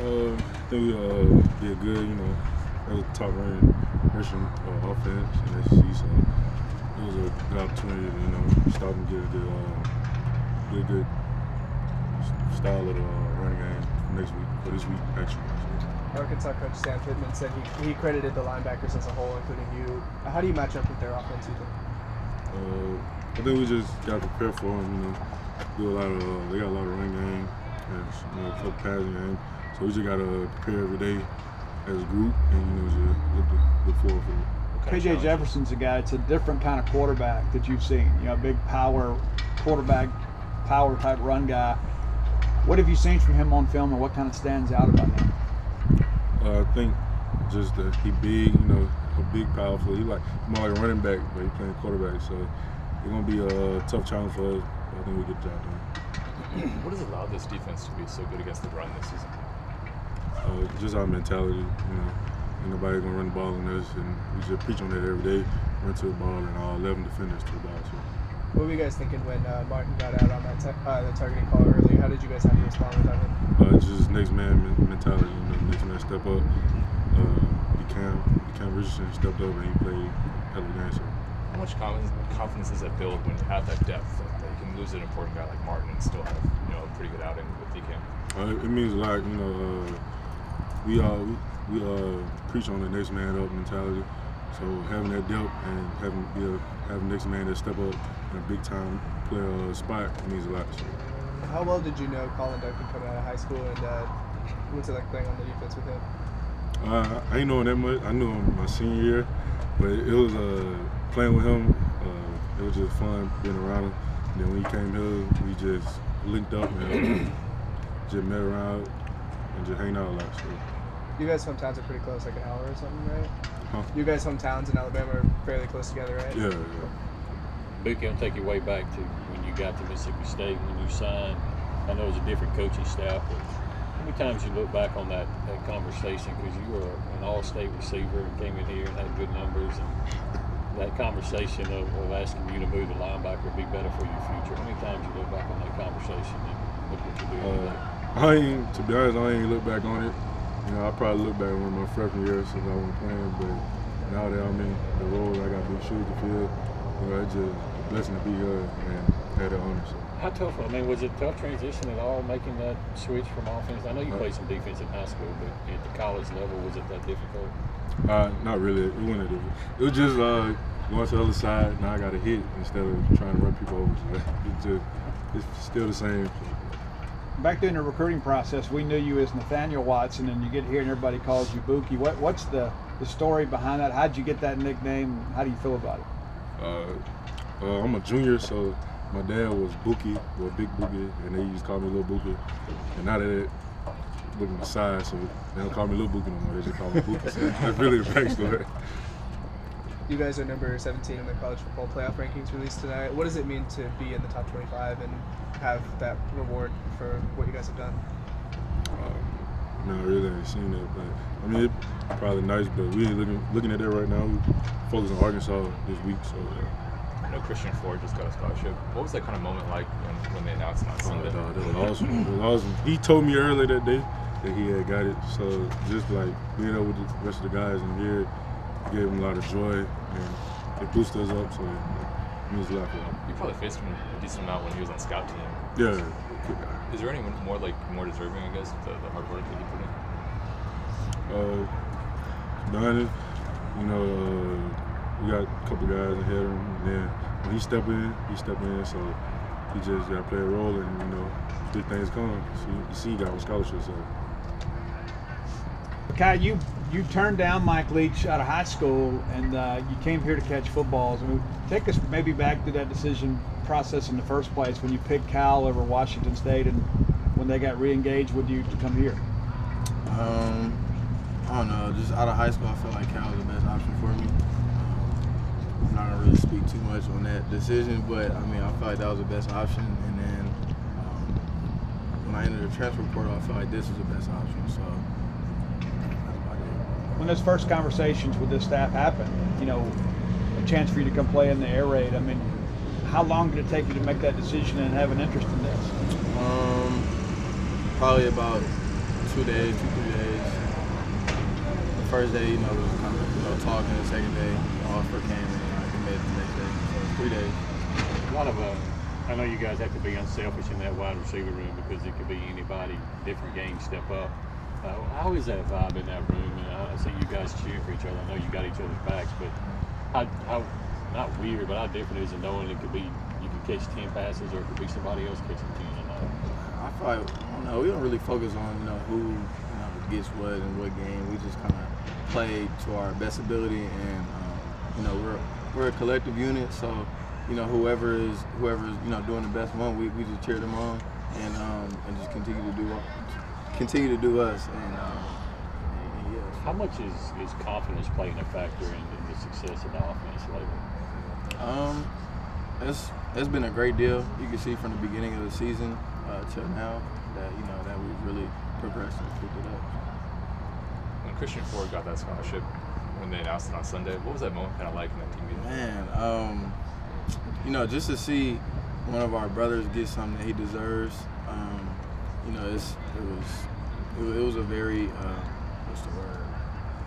I think we did good. That was top ranked Russian offense in the SEC, so it was a good opportunity to stop and get a good style of the running game next week or this week actually. Arkansas coach Sam Pittman said he credited the linebackers as a whole, including you. How do you match up with their offense, you think? I think we just got prepared for them. They got a lot of running game and a couple passing game. So we just got to prepare every day as a group and just look forward for it. KJ Jefferson's a guy. It's a different kind of quarterback that you've seen. A big power quarterback, power type run guy. What have you seen from him on film, and what kind of stands out about him? I think just that he big, a big, powerful. He more like a running back, but he playing quarterback. So it's gonna be a tough challenge for us. But I think we get the job done. What has allowed this defense to be so good against the run this season? Just our mentality. Ain't nobody gonna run the ball on us, and we just preach on that every day. Run to the ball, and all 11 defenders to the ball. So. What were you guys thinking when Martin got out on that the targeting call earlier? How did you guys have to respond without him? Just next man mentality. Next man step up. Cam Richardson stepped up and he played hell of a game. So. How much confidence does that build when you have that depth that you can lose an important guy like Martin and still have a pretty good outing with DK? It means a lot. We preach on the next man up mentality. So having that depth and having next man that step up in a big time player spot means a lot. So. How well did you know Colin Duncan coming out of high school, and what's it like playing on the defense with him? I ain't knowing that much. I knew him my senior year, but it was playing with him. It was just fun being around him. And then when he came here, we just linked up and just met around and just hanging out a lot. So. You guys' hometowns are pretty close, like an hour or something, right? Huh? You guys' hometowns in Alabama are fairly close together, right? Yeah. Buki, I'll take you way back to when you got to Mississippi State, when you signed. I know it was a different coaching staff, but how many times you look back on that conversation, because you were an all-state receiver and came in here and had good numbers, and that conversation of asking you to move the linebacker would be better for your future. How many times you look back on that conversation and look what you're doing today? To be honest, I ain't look back on it. I probably look back on my freshman year since I wasn't playing, but now that I'm in the role, I got big shoes to fill. It's just a blessing to be here and have that honor. So. How tough? Was it a tough transition at all, making that switch from offense? I know you played some defense in high school, but at the college level, was it that difficult? Not really. It wasn't difficult. It was just going to the other side. Now I got to hit instead of trying to run people over. It's still the same. Back during the recruiting process, we knew you as Nathaniel Watson, and you get here and everybody calls you Buki. What's the story behind that? How'd you get that nickname? How do you feel about it? I'm a junior, so my dad was Buki, or Big Buki, and they used to call me Little Buki. And now that it looking the size, so they don't call me Little Buki no more. They just call me Buki. So that's really the backstory. You guys are number 17 in the college football playoff rankings released tonight. What does it mean to be in the top 25 and have that reward for what you guys have done? No, I really ain't seen that, but it's probably nice, but we ain't looking at that right now. We focus on Arkansas this week, so. I know Christian Ford just got a scholarship. What was that kind of moment like when they announced it on Sunday? That was awesome. It was awesome. He told me earlier that day that he had got it, so just being there with the rest of the guys in here gave him a lot of joy, and it boosted us up, so it means a lot for him. You probably faced him a decent amount when he was on scout team. Yeah. Is there anyone more deserving, I guess, the hard work that he put in? To be honest, we got a couple guys ahead of him, and then when he step in, so he just got to play a role, and big things come. So you see, he got a scholarship, so. Makai, you turned down Mike Leach out of high school, and you came here to catch footballs. Take us maybe back to that decision process in the first place when you picked Cal over Washington State, and when they got re-engaged with you to come here. I don't know. Just out of high school, I felt like Cal was the best option for me. I'm not gonna really speak too much on that decision, but I felt like that was the best option. And then when I entered the transfer portal, I felt like this was the best option. So. When those first conversations with this staff happened, a chance for you to come play in the air raid, how long did it take you to make that decision and have an interest in this? Probably about 2 days, 2-3 days. The first day, was kind of, talking. The second day, offer came and I committed the next day. So 3 days. A lot of, I know you guys have to be unselfish in that wide receiver room because it could be anybody, different games step up. How is that vibe in that room? And I see you guys cheer for each other. I know you got each other's backs, but how not weird, but how different is it knowing it could be you can catch 10 passes or it could be somebody else catching 10 or not? I feel like, we don't really focus on, who gets what in what game. We just kind of play to our best ability, and we're a collective unit. So, whoever's doing the best one, we just cheer them on, and just continue to do us. And yes. How much is confidence playing a factor in the success of the offense lately? It's been a great deal. You can see from the beginning of the season till now that that we've really progressed and picked it up. When Christian Ford got that scholarship, when they announced it on Sunday, what was that moment kind of like in that team meeting? Man, just to see one of our brothers get something that he deserves, it was a very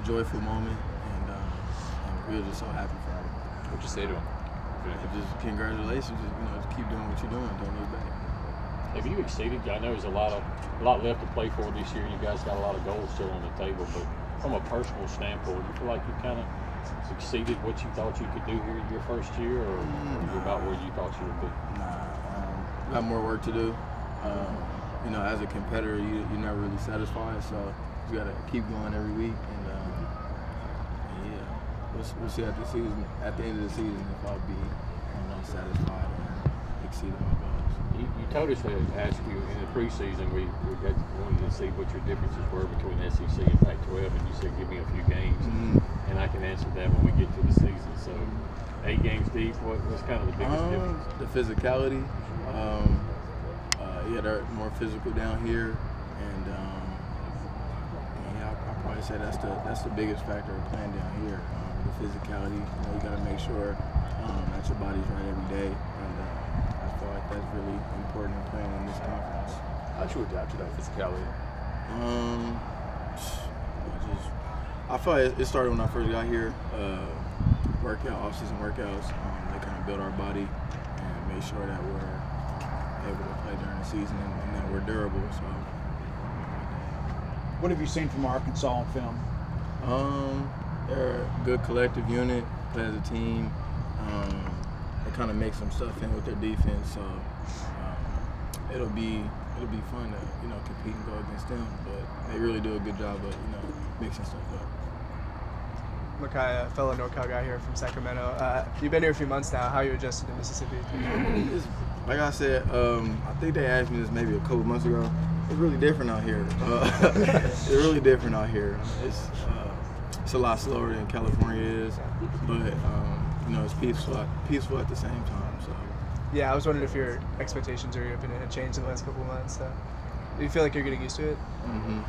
joyful moment, and we were just so happy for him. What'd you say to him? Just congratulations, just keep doing what you're doing, don't look back. Have you exceeded? I know there's a lot left to play for this year. You guys got a lot of goals still on the table, but from a personal standpoint, you feel like you kind of exceeded what you thought you could do here in your first year, or you're about where you thought you would be? Got more work to do. As a competitor, you're never really satisfied, so you got to keep going every week, and we'll see at the end of the season if I'll be satisfied or exceeding my goals. You told us to ask you in the preseason we wanted to see what your differences were between SEC and Pac-12, and you said give me a few games, and I can answer that when we get to the season. So 8 games deep, what's kind of the biggest difference? The physicality. They're more physical down here, and I'll probably say that's the biggest factor of playing down here. The physicality. You got to make sure that your body's right every day, and I feel like that's really important in playing in this conference. How'd you adapt to that physicality? I feel like it started when I first got here. Off-season workouts. They kind of build our body and make sure that we're able to play during the season and that we're durable. So, What have you seen from Arkansas on film? they're a good collective unit, play as a team. They kind of make some stuff in with their defense, so it'll be fun to compete and go against them. But they really do a good job of mixing stuff up. Makai, a fellow NorCal guy here from Sacramento. You've been here a few months now. How are you adjusted to Mississippi? Like I said, I think they asked me this maybe a couple months ago. It's really different out here. It's really different out here. It's a lot slower than California is, but it's peaceful at the same time. So. Yeah, I was wondering if your expectations or your opinion had changed in the last couple of months. Do you feel like you're getting used to it? Mm-hmm.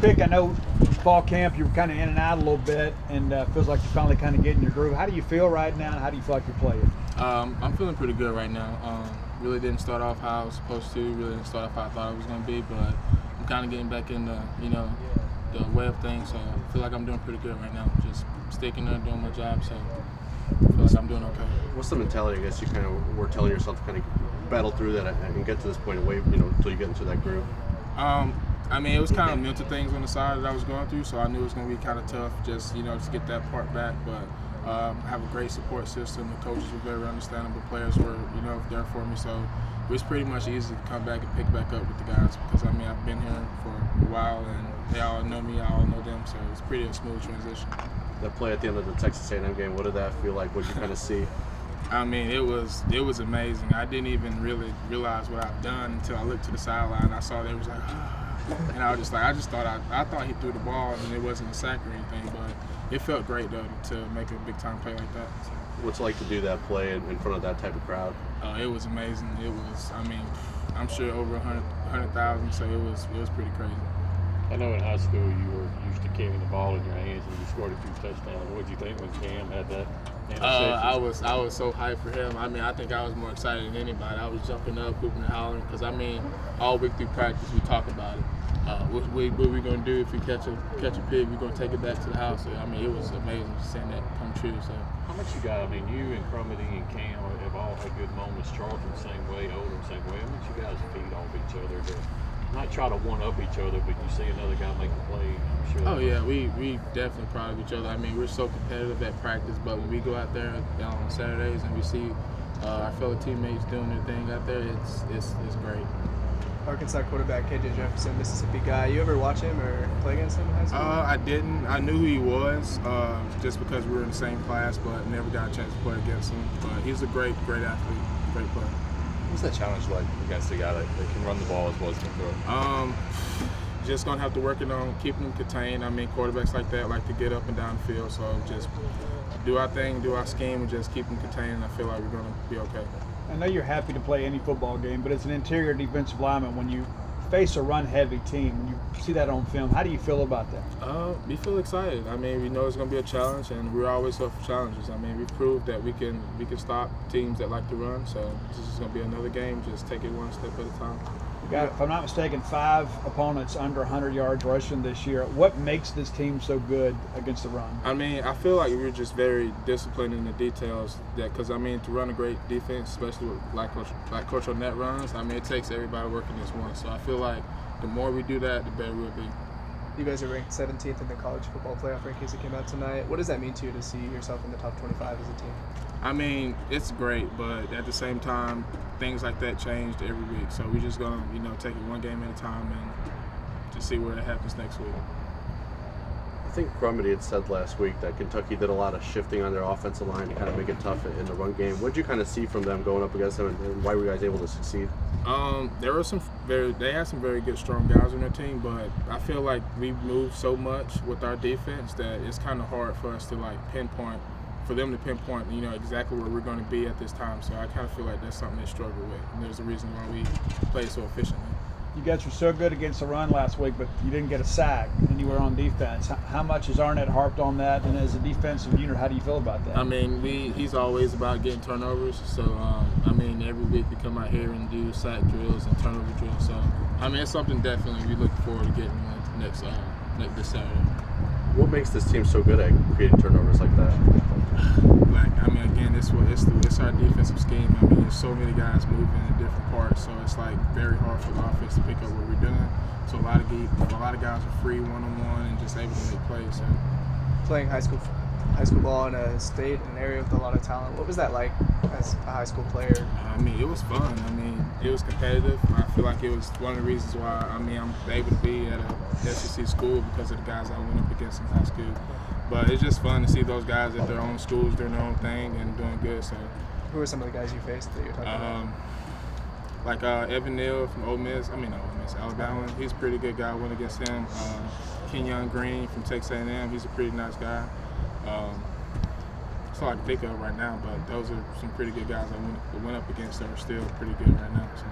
Pick, I know fall camp you were kind of in and out a little bit, and feels like you're finally kind of getting your groove. How do you feel right now, and how do you feel like you're playing? I'm feeling pretty good right now. Really didn't start off how I was supposed to. Really didn't start off how I thought it was going to be, but I'm kind of getting back in the way of things. So I feel like I'm doing pretty good right now. Just sticking there, doing my job. So I feel like I'm doing okay. What's the mentality, I guess, you kind of were telling yourself to kind of battle through that and get to this point away, until you get into that groove? It was kind of mental things on the side that I was going through, so I knew it was going to be kind of tough just to get that part back. But I have a great support system. The coaches were very understanding. The players were, there for me. So it was pretty much easy to come back and pick back up with the guys because, I've been here for a while and they all know me, I all know them. So it's pretty a smooth transition. That play at the end of the Texas A&M game, what did that feel like? What did you kind of see? It was amazing. I didn't even really realize what I've done until I looked to the sideline. I saw they was like, and I was just like, I thought he threw the ball and it wasn't a sack or anything, but it felt great though to make a big time play like that. So. What's it like to do that play in front of that type of crowd? It was amazing. It was, I'm sure over 100,000, so it was pretty crazy. I know in high school you were used to carrying the ball in your hands and you scored a few touchdowns. What did you think when Cam had that I was so hyped for him. I mean, I think I was more excited than anybody. I was jumping up, hooping and hollering because I mean, all week through practice we talk about it. What we gonna do if we catch a pig? We're gonna take it back to the house. So, I mean, it was amazing seeing that come true. So. How much you got? I mean, you and Crumity and Cam have all had good moments. Charles the same way, Odom the same way. How much you guys feed off each other to not try to one up each other, but you see another guy make a play, I'm sure. Oh yeah, we definitely proud of each other. I mean, we're so competitive at practice, but when we go out there on Saturdays and we see our fellow teammates doing their thing out there, it's great. Arkansas quarterback KJ Jefferson, Mississippi guy. You ever watch him or play against him in high school? I didn't. I knew who he was just because we were in the same class, but never got a chance to play against him. But he's a great athlete, great player. What's that challenge like against a guy that can run the ball as well as can throw it? Just gonna have to work it on keeping him contained. I mean, quarterbacks like that like to get up and down the field, so just do our thing, do our scheme, and just keep him contained. And I feel like we're gonna be okay. I know you're happy to play any football game, but as an interior defensive lineman, when you face a run-heavy team, when you see that on film, how do you feel about that? We feel excited. I mean, we know it's going to be a challenge, and we're always up for challenges. I mean, we've proved that we can stop teams that like to run, so this is going to be another game. Just take it one step at a time. You got, if I'm not mistaken, 5 opponents under 100 yards rushing this year. What makes this team so good against the run? I mean, I feel like we're just very disciplined in the details. Because I mean, to run a great defense, especially with like Coach O'Nett runs, I mean, it takes everybody working as one. So I feel like the more we do that, the better we'll be. You guys are ranked 17th in the college football playoff rankings that came out tonight. What does that mean to you to see yourself in the top 25 as a team? I mean, it's great, but at the same time, things like that changed every week. So we're just gonna, take it one game at a time and just see where it happens next week. I think Crumity had said last week that Kentucky did a lot of shifting on their offensive line to kind of make it tough in the run game. What did you kind of see from them going up against them, and why were you guys able to succeed? There were they had some very good, strong guys on their team, but I feel like we moved so much with our defense that it's kind of hard for us to for them to pinpoint, exactly where we're going to be at this time. So I kind of feel like that's something they struggle with, and there's a reason why we play so efficiently. You guys were so good against the run last week, but you didn't get a sack, and you were on defense. How much has Arnett harped on that? And as a defensive unit, how do you feel about that? I mean, he's always about getting turnovers. So, I mean, every week we come out here and do sack drills and turnover drills. So, I mean, it's something definitely we look forward to getting next this Saturday. What makes this team so good at creating turnovers like that? I mean, again, it's our defensive scheme. I mean, there's so many guys moving in different parts, so it's like very hard for the offense to pick up what we're doing. So a lot of guys are free one-on-one and just able to make plays. So. Playing high school ball in a state, an area with a lot of talent. What was that like as a high school player? I mean, it was fun. I mean, it was competitive. I feel like it was one of the reasons why I'm able to be at a SEC school because of the guys I went up against in high school. But it's just fun to see those guys at their own schools doing their own thing and doing good. So, who are some of the guys you faced that you're talking about? Like Evan Neal from Alabama. He's a pretty good guy. I went against him. Kenyon Green from Texas A&M. He's a pretty nice guy. That's all I can think of right now, but those are some pretty good guys I went up against that are still pretty good right now. So.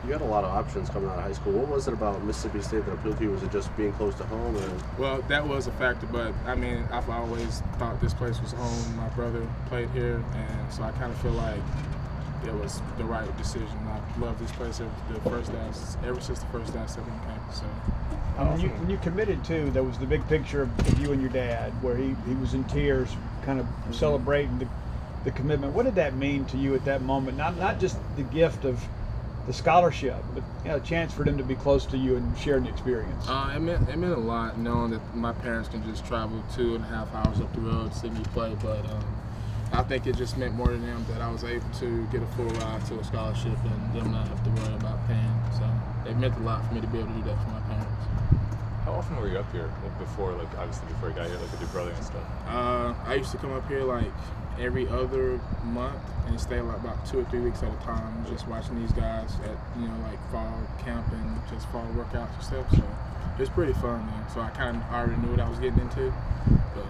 You had a lot of options coming out of high school. What was it about Mississippi State that appealed to you? Was it just being close to home? Well, that was a factor, but I mean, I've always thought this place was home. My brother played here, and so I kind of feel like it was the right decision. I love this place ever since the first day I stepped on campus. So. When you committed too, there was the big picture of you and your dad, where he was in tears, kind of celebrating the commitment. What did that mean to you at that moment? Not just the gift of the scholarship, but a chance for them to be close to you and share the experience. It meant a lot knowing that my parents can just travel 2.5 hours up the road to see me play. But I think it just meant more to them that I was able to get a full ride to a scholarship and them not have to worry about paying. So it meant a lot for me to be able to do that for my parents. How often were you up here before you got here, like with your brother and stuff? I used to come up here like every other month and stay like about 2 or 3 weeks at a time, just watching these guys at like fall camp and just fall workouts and stuff. So it's pretty fun, man. So I kind of already knew what I was getting into, but